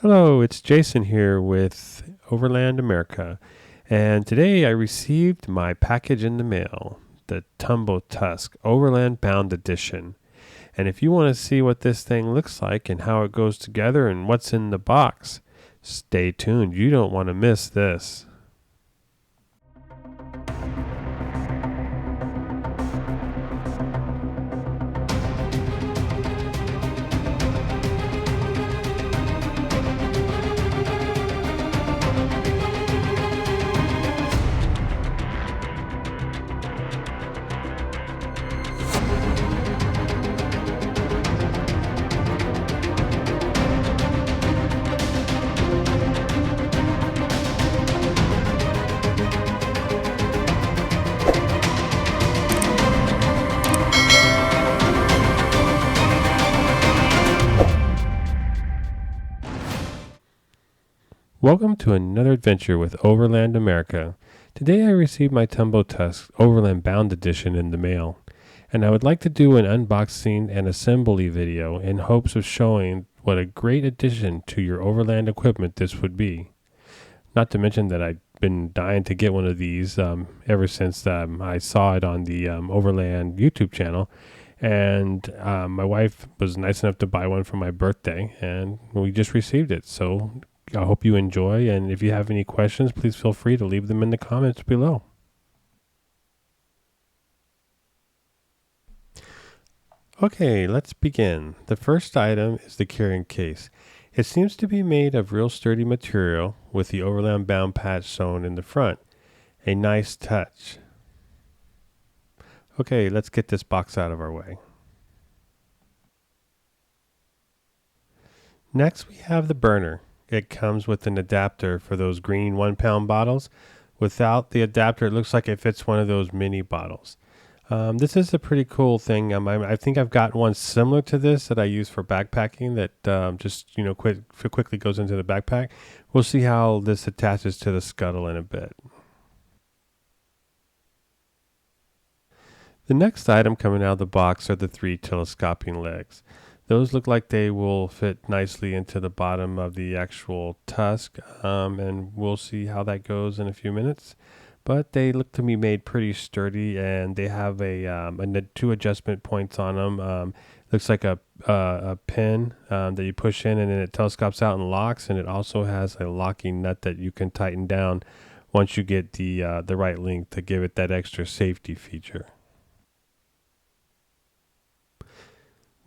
Hello, it's Jason here with Overland America, and today I received my package in the mail, the Tembo Tusk Overland Bound Edition. And if you want to see what this thing looks like and how it goes together and what's in the box, stay tuned. You don't want to miss this. Welcome to another adventure with Overland America. Today I received my Tembo Tusk Overland Bound Edition in the mail, and I would like to do an unboxing and assembly video in hopes of showing what a great addition to your overland equipment this would be. Not to mention that I've been dying to get one of these ever since I saw it on the Overland YouTube channel, and my wife was nice enough to buy one for my birthday, and we just received it. So I hope you enjoy, and if you have any questions, please feel free to leave them in the comments below. Okay, let's begin. The first item is the carrying case. It seems to be made of real sturdy material with the Overland Bound patch sewn in the front. A nice touch. Okay, let's get this box out of our way. Next, we have the burner. It comes with an adapter for those green 1-pound bottles. Without the adapter, it looks like it fits one of those mini bottles. This is a pretty cool thing. I think I've got one similar to this that I use for backpacking that just quickly goes into the backpack. We'll see how this attaches to the Skottle in a bit. The next item coming out of the box are the 3 telescoping legs. Those look like they will fit nicely into the bottom of the actual tusk, and we'll see how that goes in a few minutes. But they look to be made pretty sturdy, and they have a 2 adjustment points on them. Looks like a pin that you push in, and then it telescopes out and locks, and it also has a locking nut that you can tighten down once you get the right length to give it that extra safety feature.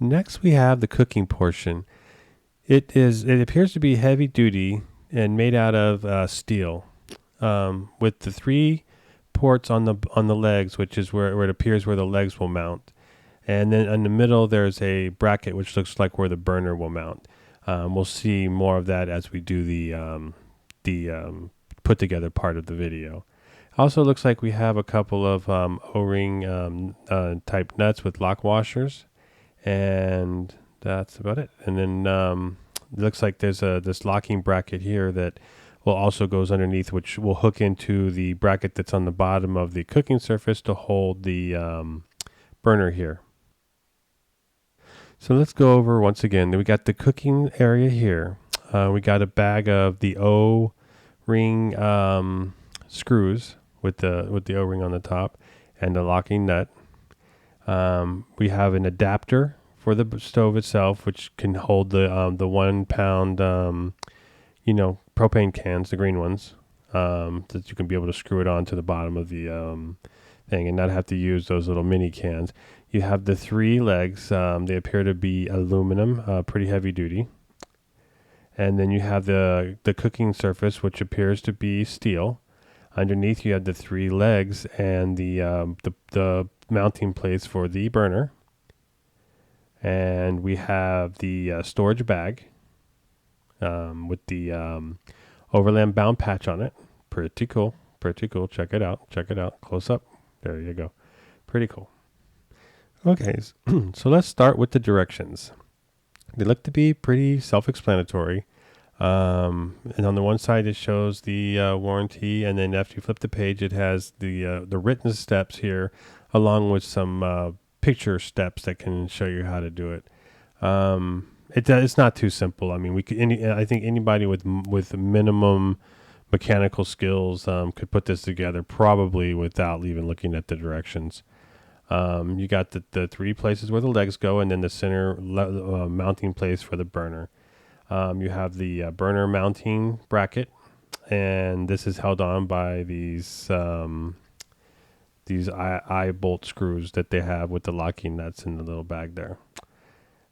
Next, we have the cooking portion. It appears to be heavy duty and made out of steel, with the 3 ports on the legs, which is where it appears where the legs will mount, and then in the middle there's a bracket which looks like where the burner will mount. We'll see more of that as we do the put together part of the video. Also, looks like we have a couple of O-ring type nuts with lock washers. And that's about it. And then it looks like there's this locking bracket here that will also goes underneath, which will hook into the bracket that's on the bottom of the cooking surface to hold the burner here. So let's go over once again. Then we got the cooking area here. We got a bag of the O-ring screws with the O-ring on the top and the locking nut. We have an adapter for the stove itself, which can hold the 1-pound, propane cans, the green ones, that you can be able to screw it on to the bottom of the thing and not have to use those little mini cans. You have the 3 legs. They appear to be aluminum, pretty heavy duty. And then you have the cooking surface, which appears to be steel. Underneath, you have the 3 legs and the mounting plates for the burner, and we have the storage bag with the Overland Bound patch on it. Pretty cool. Check it out close up. There you go. Pretty cool. Okay, so let's start with the directions. They look to be pretty self-explanatory. And on the one side it shows the warranty, and then after you flip the page it has the written steps here along with some picture steps that can show you how to do it. It's not too simple. I mean, I think anybody with minimum mechanical skills could put this together probably without even looking at the directions. You got the three places where the legs go, and then the center mounting place for the burner. You have the burner mounting bracket, and this is held on by these eye bolt screws that they have with the locking nuts in the little bag there.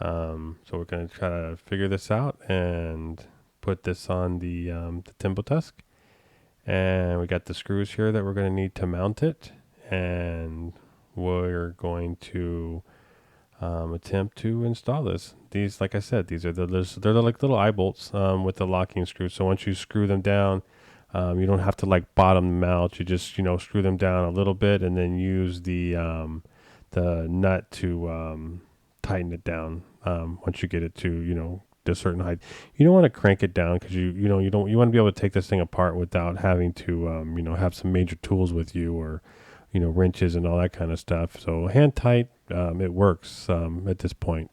So we're going to try to figure this out and put this on the Tembo Tusk. And we got the screws here that we're going to need to mount it. And we're going to attempt to install this. These, like I said, they're like little eye bolts with the locking screws. So once you screw them down, you don't have to like bottom them out. You just screw them down a little bit and then use the nut to tighten it down. Once you get it to a certain height, you don't want to crank it down because you want to be able to take this thing apart without having to have some major tools with you or wrenches and all that kind of stuff. So hand tight, it works at this point.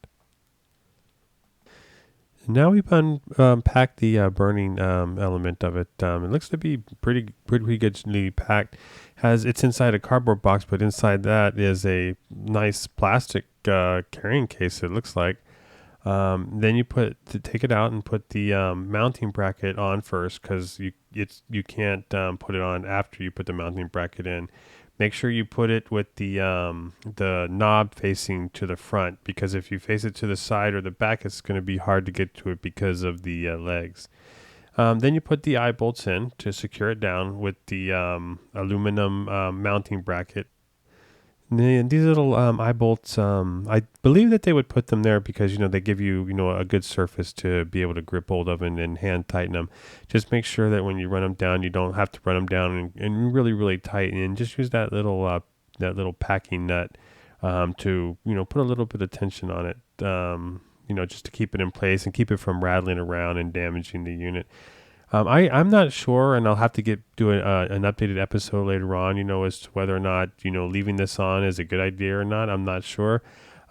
Now we've unpacked the burning element of it. It looks to be pretty good packed. It's inside a cardboard box, but inside that is a nice plastic carrying case. It looks like. Then you take it out and put the mounting bracket on first because you can't put it on after you put the mounting bracket in. Make sure you put it with the knob facing to the front because if you face it to the side or the back, it's going to be hard to get to it because of the legs. Then you put the eye bolts in to secure it down with the aluminum mounting bracket. And these little eye bolts, I believe that they would put them there because they give you a good surface to be able to grip hold of and hand tighten them. Just make sure that when you run them down, you don't have to run them down and really really tighten. And just use that little packing nut to put a little bit of tension on it. Just to keep it in place and keep it from rattling around and damaging the unit. I'm not sure, and I'll have to do an updated episode later on, as to whether or not, leaving this on is a good idea or not. I'm not sure.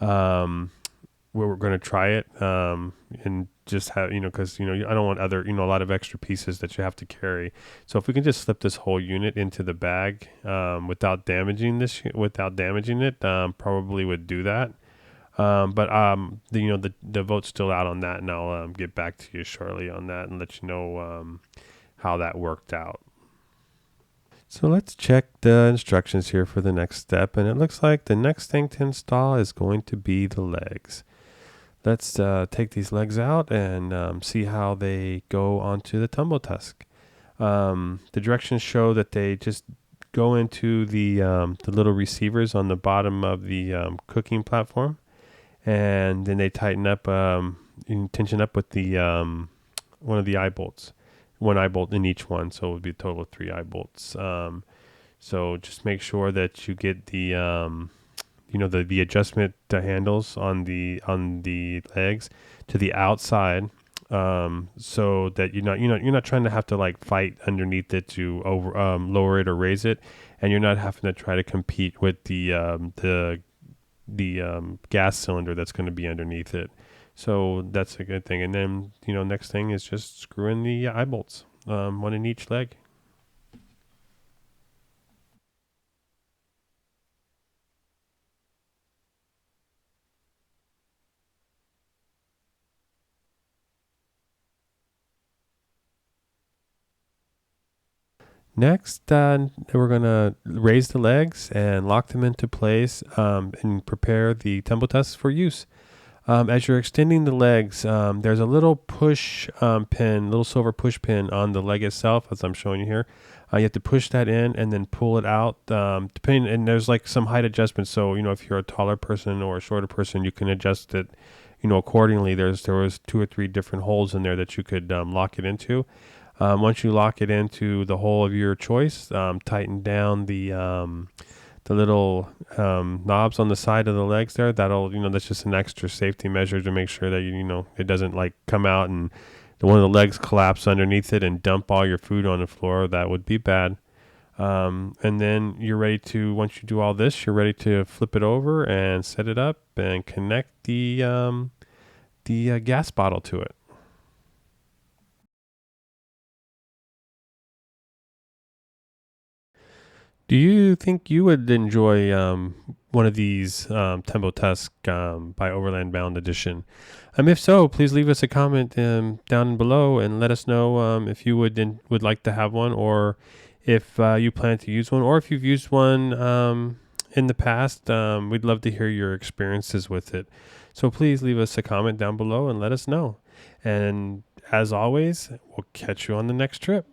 We're going to try it and just have, because, I don't want other, a lot of extra pieces that you have to carry. So if we can just slip this whole unit into the bag without damaging it, probably would do that. But the vote's still out on that, and I'll get back to you shortly on that and let you know how that worked out. So let's check the instructions here for the next step, and it looks like the next thing to install is going to be the legs. Let's take these legs out and see how they go onto the Tembo Tusk. The directions show that they just go into the little receivers on the bottom of the cooking platform. And then they tighten up, tension up with the one of the eye bolts, one eye bolt in each one, so it would be a total of 3 eye bolts. So just make sure that you get the the adjustment handles on the legs to the outside, so that you're not trying to have to like fight underneath it to lower it or raise it, and you're not having to try to compete with the gas cylinder that's going to be underneath it. So that's a good thing. And then, next thing is just screw in the eye bolts, one in each leg. Next, we're going to raise the legs and lock them into place and prepare the Tembo Tusk for use. As you're extending the legs, there's a little push little silver push pin on the leg itself, as I'm showing you here. You have to push that in and then pull it out. And there's like some height adjustments. So, if you're a taller person or a shorter person, you can adjust it, accordingly. There was 2 or 3 different holes in there that you could lock it into. Once you lock it into the hole of your choice, tighten down the little knobs on the side of the legs there. That's just an extra safety measure to make sure that it doesn't like come out and one of the legs collapse underneath it and dump all your food on the floor. That would be bad. And then once you do all this, you're ready to flip it over and set it up and connect the the gas bottle to it. Do you think you would enjoy one of these Tembo Tusk by Overland Bound Edition? If so, please leave us a comment down below and let us know if you would like to have one, or if you plan to use one, or if you've used one in the past. We'd love to hear your experiences with it. So please leave us a comment down below and let us know. And as always, we'll catch you on the next trip.